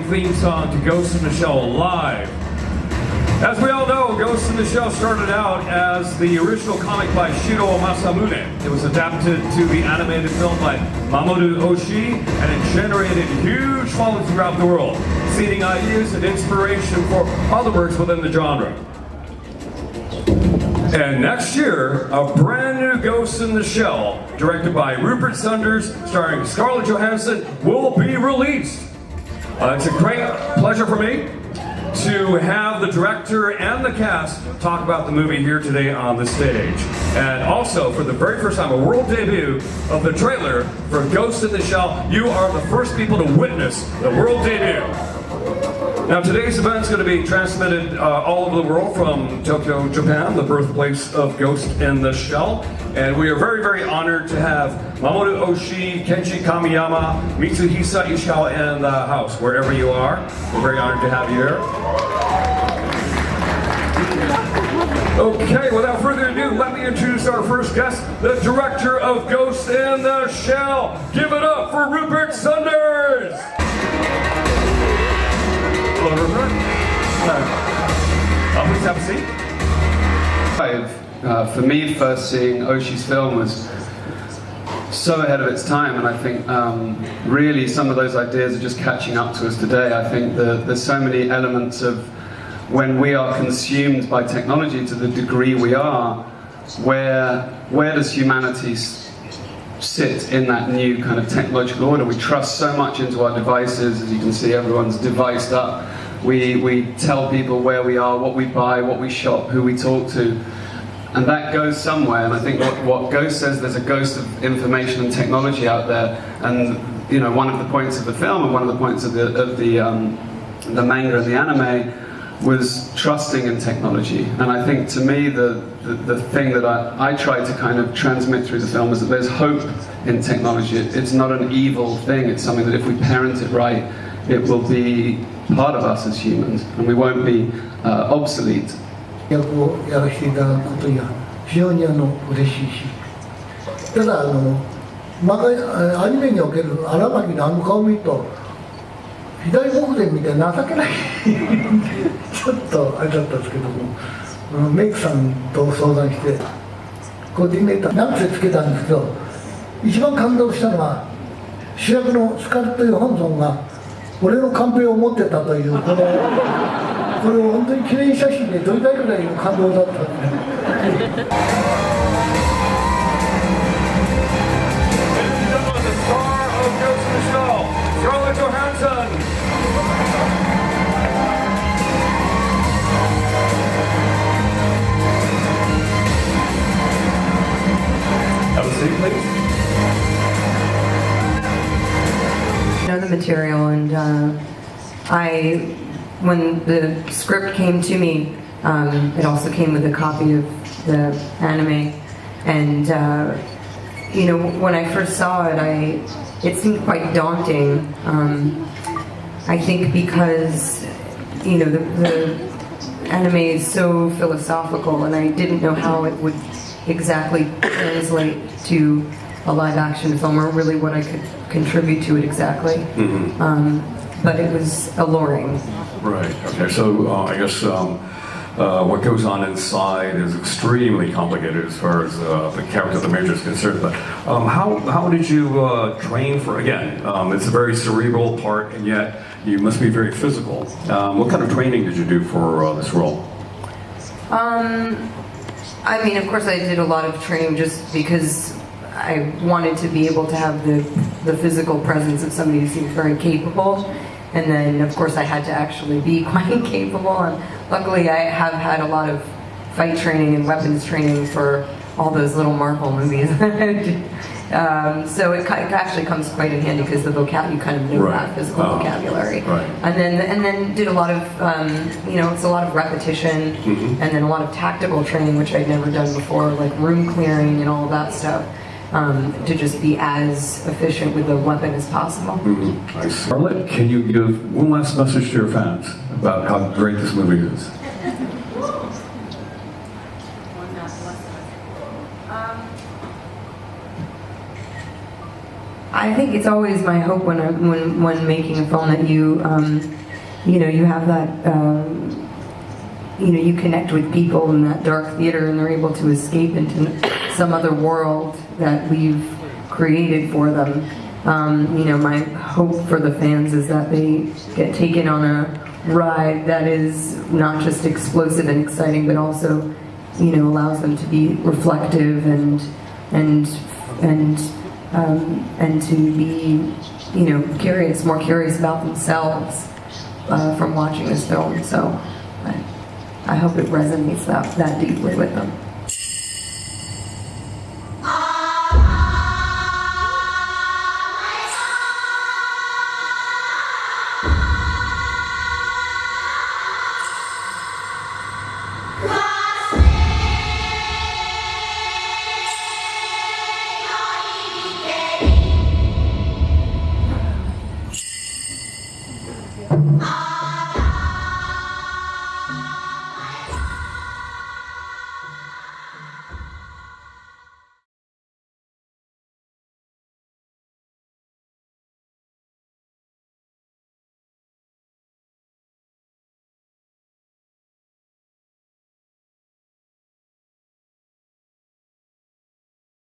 Theme song to Ghost in the Shell live. As we all know, Ghost in the Shell started out as the original comic by Shiro Masamune. It was adapted to the animated film by Mamoru Oshii, and it generated huge followings throughout the world, seeding ideas and inspiration for other works within the genre. And next year, a brand new Ghost in the Shell, directed by Rupert Sanders, starring Scarlett Johansson, will be released. It's a great pleasure for me to have the director and the cast talk about the movie here today on the stage. And also, for the very first time, a world debut of the trailer for Ghost in the Shell. You are the first people to witness the world debut. Now, today's event is going to be transmitted all over the world from Tokyo, Japan, the birthplace of Ghost in the Shell. And we are very, very honored to have Mamoru Oshii, Kenji Kamiyama, Mitsuhisa Ishikawa in the house, wherever you are. We're very honored to have you here. Okay, without further ado, let me introduce our first guest, the director of Ghost in the Shell. Give it up for Rupert Sanders! Hello, Rupert. Please have a seat. For me, first seeing Oshii's film was so ahead of its time, and I think really some of those ideas are just catching up to us today. I think there's so many elements of when we are consumed by technology to the degree we are, where does humanity sit in that new kind of technological order? We trust so much into our devices. As you can see, everyone's deviced up. We tell people where we are, what we buy, what we shop, who we talk to. And that goes somewhere, and I think what Ghost says, there's a ghost of information and technology out there, and you know, one of the points of the film and one of the points of the manga and the anime was trusting in technology. And I think to me the thing that I try to kind of transmit through the film is that there's hope in technology. It's not an evil thing, it's something that if we parent it right, it will be part of us as humans, and we won't be obsolete. 役をやらせていただくことには非常に嬉しいし、ただアニメにおける荒牧の顔を見ると左目前みたいな情けないちょっとあれだったんですけども、メイクさんと相談してコーディネーター何つつけたんですけど、一番感動したのは主役のスカーレット・ヨハンソンが俺のカンペを持ってたというこれを本当に記念写真で撮りたいくらいの感動だったんですね。Have a seat, please. Know the material, and when the script came to me, it also came with a copy of the anime, and when I first saw it, it seemed quite daunting. I think because the anime is so philosophical, and I didn't know how it would exactly translate to a live action film, or really what I could contribute to it exactly. But it was alluring. Right. Okay. So I guess what goes on inside is extremely complicated as far as the character of the major is concerned. But how did you train for? Again, it's a very cerebral part, and yet you must be very physical. What kind of training did you do for this role? I mean, of course, I did a lot of training just because I wanted to be able to have the physical presence of somebody who seems very capable. And then, of course, I had to actually be quite capable. And luckily, I have had a lot of fight training and weapons training for all those little Marvel movies. So it actually comes quite in handy because the you kind of know that physical vocabulary. Right. And then did a lot of, it's a lot of repetition, and then a lot of tactical training, which I'd never done before, like room clearing and all of that stuff. To just be as efficient with the weapon as possible. Scarlett, can you give one last message to your fans about how great this movie is? I think it's always my hope when making a film that you have that you connect with people in that dark theater, and they're able to escape into some other world that we've created for them. My hope for the fans is that they get taken on a ride that is not just explosive and exciting, but also, allows them to be reflective and to be, curious, more curious about themselves from watching this film. So I hope it resonates that deeply with them. Ah!